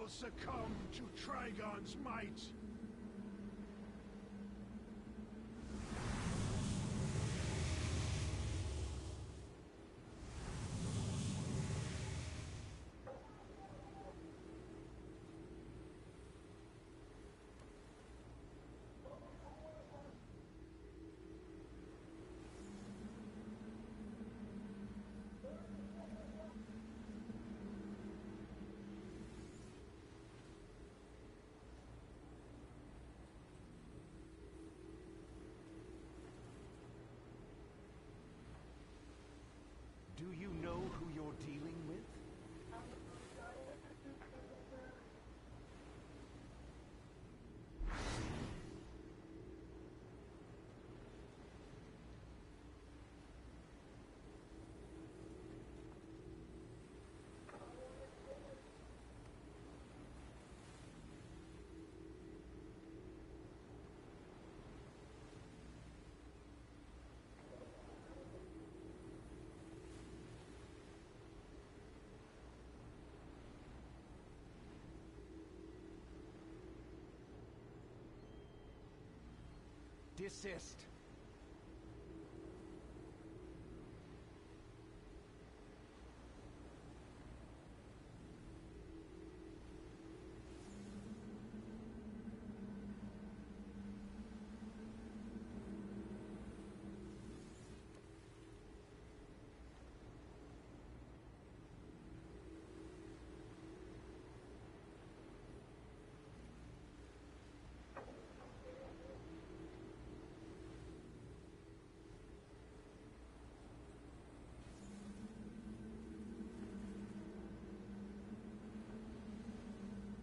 will succumb to Trigon's might. Do you know who you're dealing with? Desist.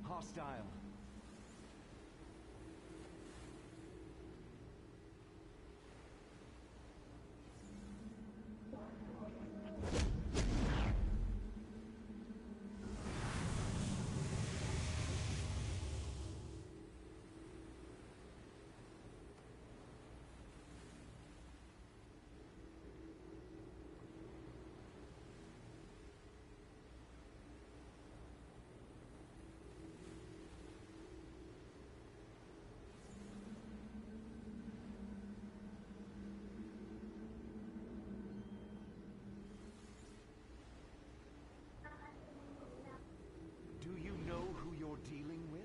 Hostile. Do you know who you're dealing with?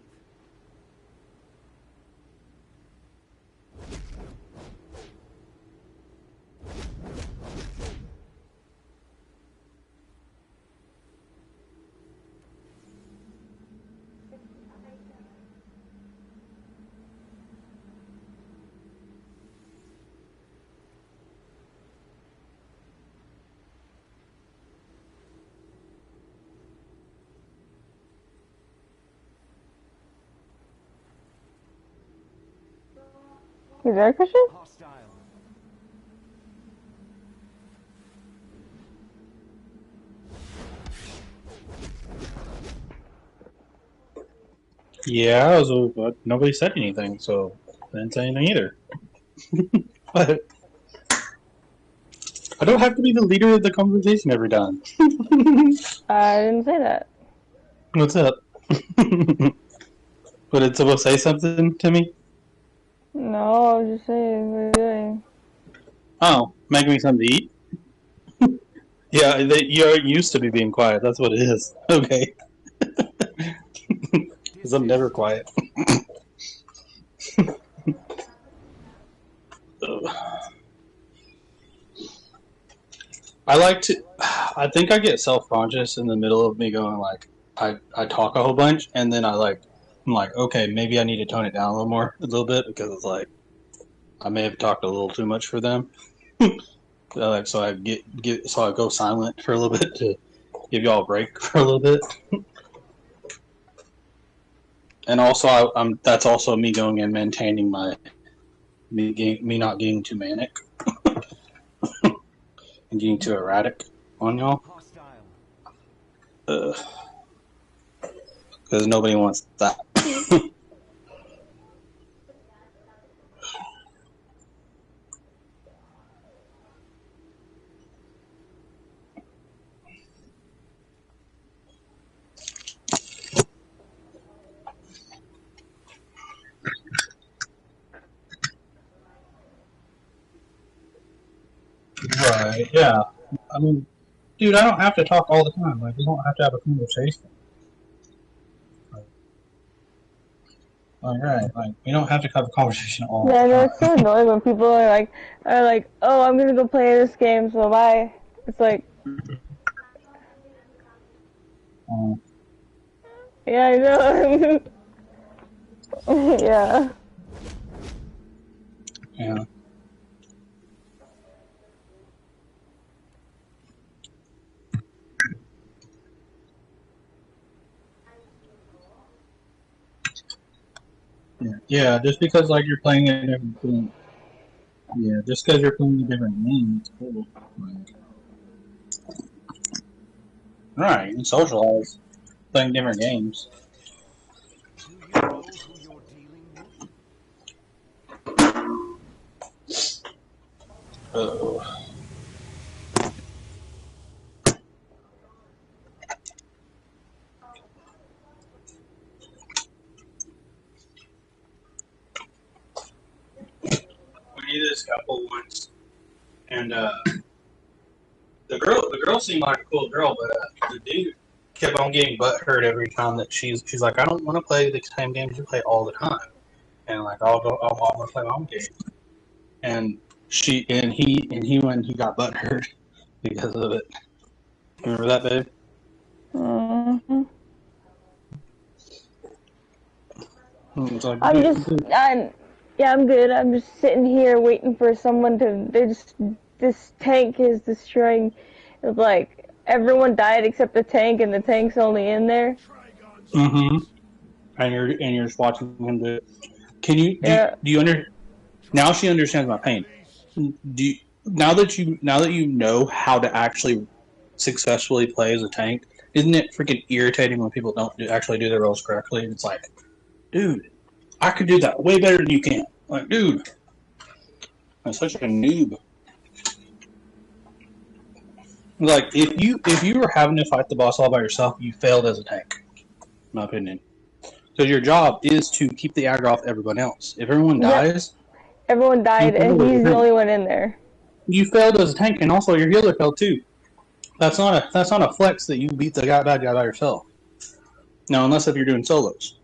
You there, Christian? Hostile. Yeah, but nobody said anything, so I didn't say anything either. But I don't have to be the leader of the conversation every time. I didn't say that. What's up? But it's supposed to say something to me? No, I was just saying, what are you doing? Oh, making me something to eat? Yeah, you're used to me being quiet. That's what it is. Okay. Because I'm never quiet. I like to. I think I get self conscious in the middle of me going like I talk a whole bunch, and then I'm like, okay, maybe I need to tone it down a little bit, because it's like I may have talked a little too much for them. So I so I go silent for a little bit to give y'all a break for a little bit. And also, I'm that's also me going and maintaining me not getting too manic and getting too erratic on y'all. Because nobody wants that. Right, yeah. I mean, dude, I don't have to talk all the time. Like, we don't have to have a conversation. Like, we don't have to have a conversation all the Yeah, time. no, it's so annoying when people are like, oh, I'm gonna go play this game, so bye. It's like, yeah, I know. Yeah. Yeah. Yeah, just because like you're playing a different thing. Yeah, just because you're playing a different game, it's cool. Like, right, you can socialize playing different games. Do you know who you're dealing with? Oh. We did this couple once, and the girl seemed like a cool girl, but the dude kept on getting butthurt every time that she's like, I don't want to play the same games you play all the time, and like I want to play my own games, and he when he got butthurt because of it. Remember that, babe? Mm-hmm. Like, I'm good. I'm just sitting here waiting for someone to. This tank is destroying. Like everyone died except the tank, and the tank's only in there. Mm-hmm. And you're just watching him do it. Can you do you under? Now she understands my pain. Now that you know how to actually successfully play as a tank, isn't it freaking irritating when people don't actually do their roles correctly? And it's like, dude, I could do that way better than you can. Like, dude, I'm such a noob. Like, if you were having to fight the boss all by yourself, you failed as a tank, in my opinion. Because your job is to keep the aggro off everyone else. If everyone dies, everyone died, and he's the only one in there. You failed as a tank, and also your healer failed too. That's not a flex that you beat the bad guy by yourself. Now, unless if you're doing solos,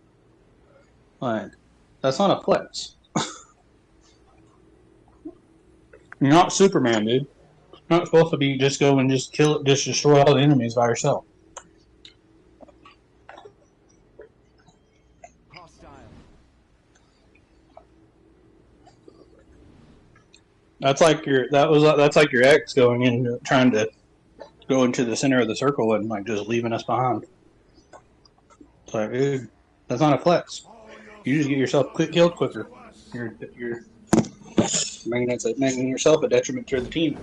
like that's not a flex. You're not Superman, dude. You're not supposed to be just go and just destroy all the enemies by yourself. That's like your ex going in trying to go into the center of the circle and like just leaving us behind. It's like, dude, that's not a flex. You just get yourself killed quicker. You're making yourself a detriment to the team.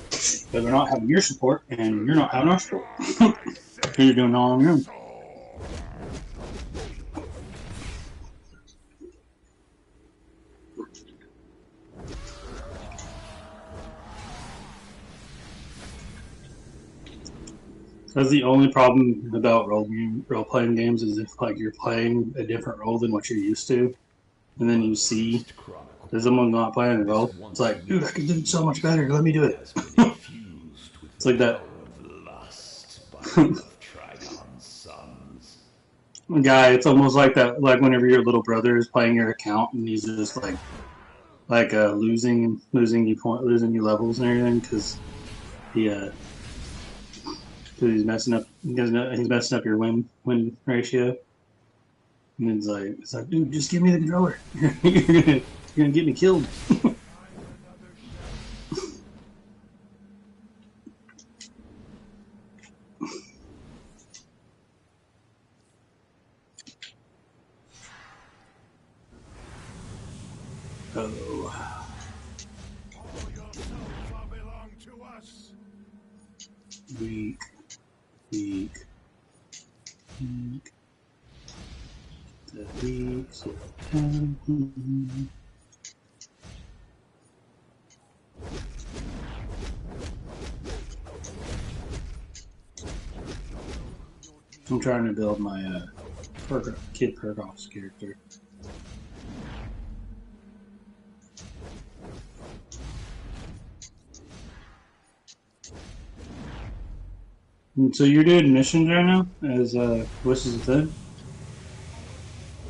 Because we're not having your support, and you're not having our support. You're doing it all on your own. That's the only problem about role-playing games is if like you're playing a different role than what you're used to, and then you see there's someone not playing a role. It's like, dude, I can do it so much better. Let me do it. It's like that. Guy, it's almost like that. Like whenever your little brother is playing your account and he's just like losing you levels and everything because he's messing up your win ratio. And it's like, dude, just give me the controller. You're gonna get me killed. Oh. Weak. The weeks of time. I'm trying to build my Kid Purgos character. And so you're doing missions right now as Voices of Dead?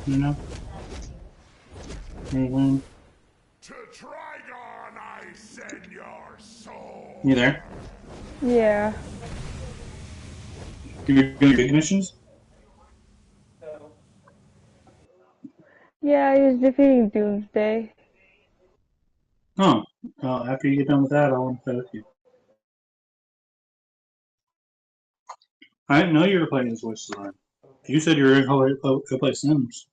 You know? Anything? To Trigon I send your soul. You there? Yeah. You're doing big missions? Yeah, he was defeating Doomsday. Oh. Well, after you get done with that, I want to play with you. I didn't know you were playing as Voices Line. You said you were going to go play Sims.